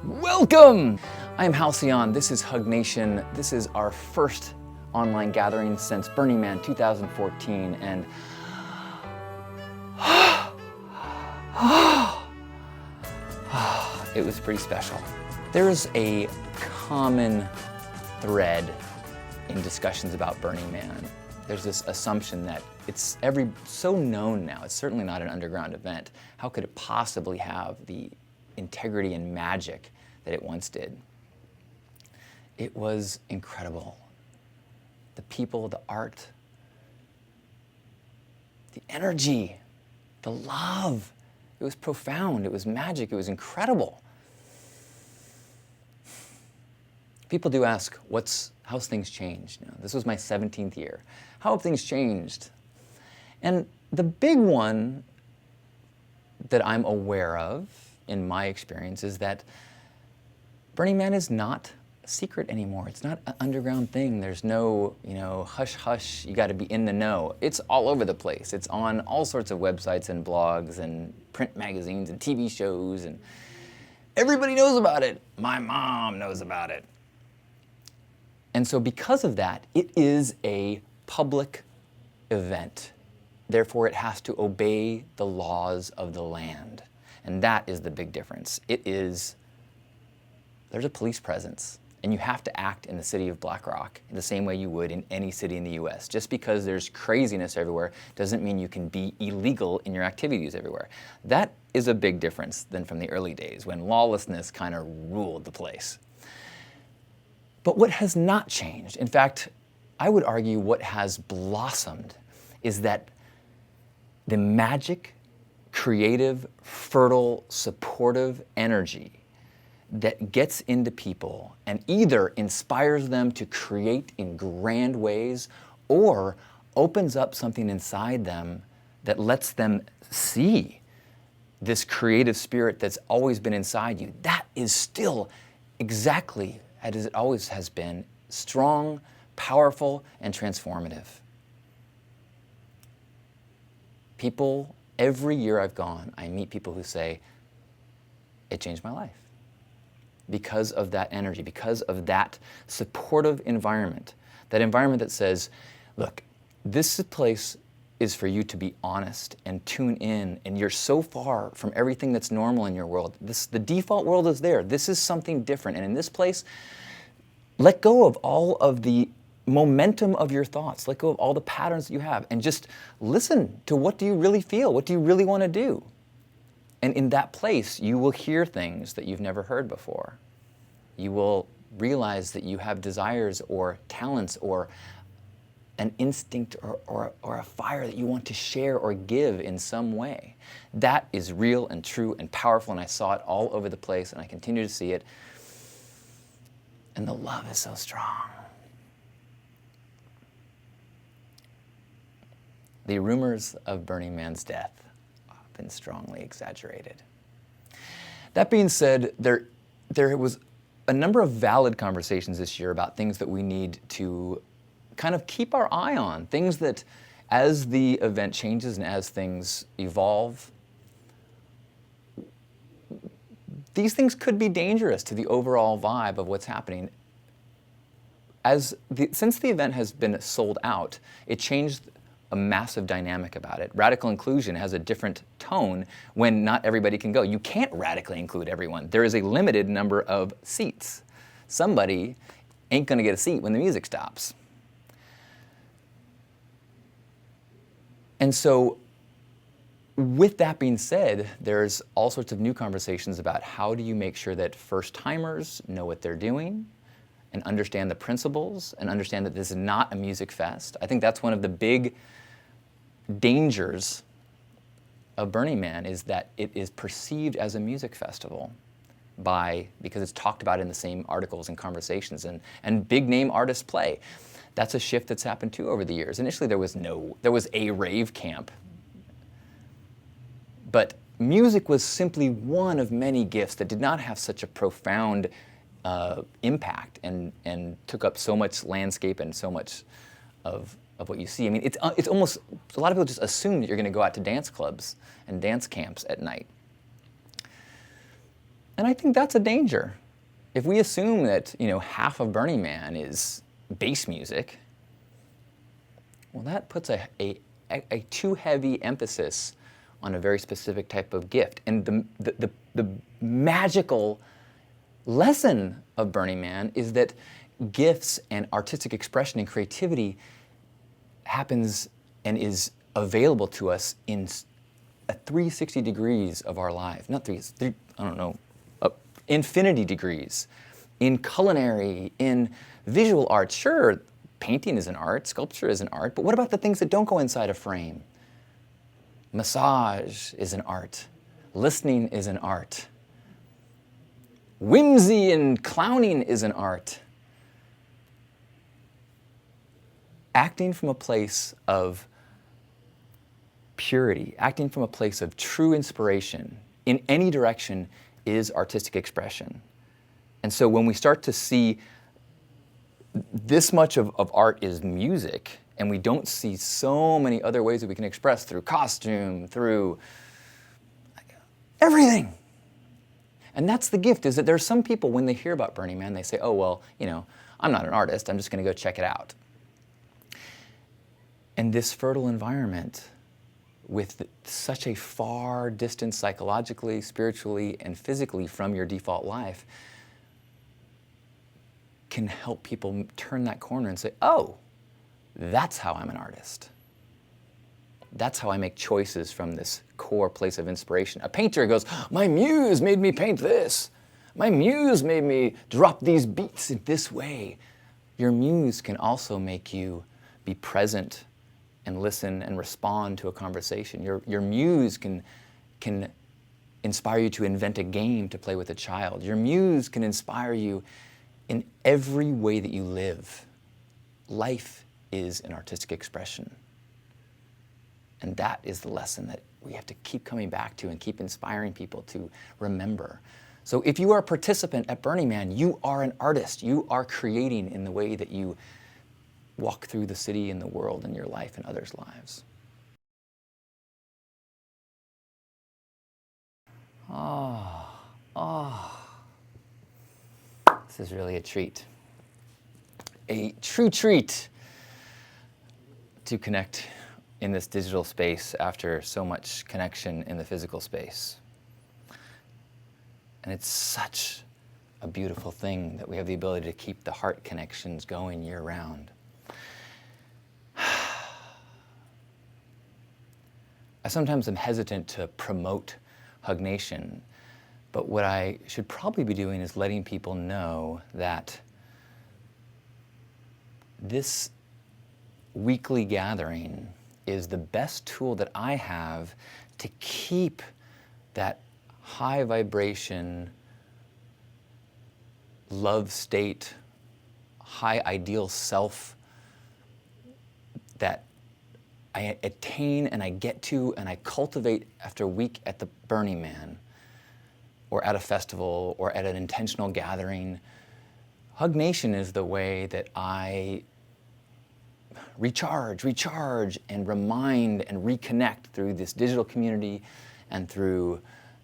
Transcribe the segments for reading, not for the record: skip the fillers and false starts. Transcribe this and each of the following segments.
Welcome! I am Halcyon. This is HugNation. This is our first online gathering since Burning Man 2014, and it was pretty special. There's a common thread in discussions about Burning Man. There's this assumption that it's so known now. It's certainly not an underground event. How could it possibly have the integrity and magic that it once did? It was incredible. The people, the art, the energy, the love. It was profound, it was magic, it was incredible. People do ask, how's things changed? This was my 17th year. How have things changed? And the big one that I'm aware of in my experience is that Burning Man is not a secret anymore. It's not an underground thing. There's no, hush hush, you gotta be in the know. It's all over the place. It's on all sorts of websites and blogs and print magazines and TV shows, and everybody knows about it. My mom knows about it. And so because of that, it is a public event. Therefore, it has to obey the laws of the land. And that is the big difference. There's a police presence, and you have to act in the city of Black Rock in the same way you would in any city in the US. Just because there's craziness everywhere doesn't mean you can be illegal in your activities everywhere. That is a big difference than from the early days when lawlessness kind of ruled the place. But what has not changed, in fact, I would argue what has blossomed, is that the magic, creative, fertile, supportive energy that gets into people and either inspires them to create in grand ways or opens up something inside them that lets them see this creative spirit that's always been inside you. That is still exactly as it always has been, strong, powerful, and transformative. People, every year I've gone, I meet people who say, it changed my life. Because of that energy, because of that supportive environment, that environment that says, look, this place is for you to be honest and tune in, and you're so far from everything that's normal in your world. The default world is there. This is something different, and in this place, let go of all of the momentum of your thoughts, let go of all the patterns that you have, and just listen to what do you really feel, what do you really want to do? And in that place, you will hear things that you've never heard before. You will realize that you have desires or talents or an instinct or a fire that you want to share or give in some way. That is real and true and powerful, and I saw it all over the place, and I continue to see it. And the love is so strong. The rumors of Burning Man's death have been strongly exaggerated. That being said, there was a number of valid conversations this year about things that we need to kind of keep our eye on, things that as the event changes and as things evolve, these things could be dangerous to the overall vibe of what's happening. Since the event has been sold out, it changed a massive dynamic about it. Radical inclusion has a different tone when not everybody can go. You can't radically include everyone. There is a limited number of seats. Somebody ain't gonna get a seat when the music stops. And so, with that being said, there's all sorts of new conversations about how do you make sure that first-timers know what they're doing and understand the principles and understand that this is not a music fest. I think that's one of the big dangers of Burning Man, is that it is perceived as a music festival because it's talked about in the same articles and conversations, and big name artists play. That's a shift that's happened too over the years. Initially there was a rave camp, but music was simply one of many gifts that did not have such a profound impact and took up so much landscape and so much of what you see. I mean, it's almost, a lot of people just assume that you're going to go out to dance clubs and dance camps at night. And I think that's a danger. If we assume that, half of Burning Man is bass music, well, that puts a too heavy emphasis on a very specific type of gift. And the magical lesson of Burning Man is that gifts and artistic expression and creativity happens and is available to us in 360 degrees of our life. Not infinity degrees. In culinary, in visual arts, sure, painting is an art, sculpture is an art, but what about the things that don't go inside a frame? Massage is an art. Listening is an art. Whimsy and clowning is an art. Acting from a place of purity, acting from a place of true inspiration in any direction is artistic expression. And so when we start to see this much of art is music, and we don't see so many other ways that we can express through costume, through everything. And that's the gift, is that there's some people, when they hear about Burning Man, they say, oh, well, I'm not an artist, I'm just going to go check it out. And this fertile environment with such a far distance psychologically, spiritually, and physically from your default life can help people turn that corner and say, oh, that's how I'm an artist. That's how I make choices from this core place of inspiration. A painter goes, my muse made me paint this. My muse made me drop these beats in this way. Your muse can also make you be present and listen and respond to a conversation. Your muse can inspire you to invent a game to play with a child. Your muse can inspire you in every way that you live. Life is an artistic expression. And that is the lesson that we have to keep coming back to and keep inspiring people to remember. So if you are a participant at Burning Man, you are an artist. You are creating in the way that you walk through the city and the world and your life and others' lives. This is really a treat. A true treat to connect in this digital space after so much connection in the physical space. And it's such a beautiful thing that we have the ability to keep the heart connections going year-round. I sometimes am hesitant to promote HugNation, but what I should probably be doing is letting people know that this weekly gathering is the best tool that I have to keep that high vibration, love state, high ideal self that I attain and I get to and I cultivate after a week at the Burning Man or at a festival or at an intentional gathering. HugNation is the way that I recharge, and remind and reconnect through this digital community and through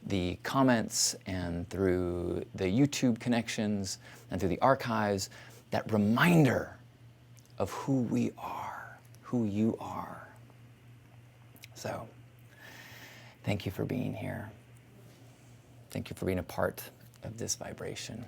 the comments and through the YouTube connections and through the archives, that reminder of who we are, who you are. So, thank you for being here. Thank you for being a part of this vibration.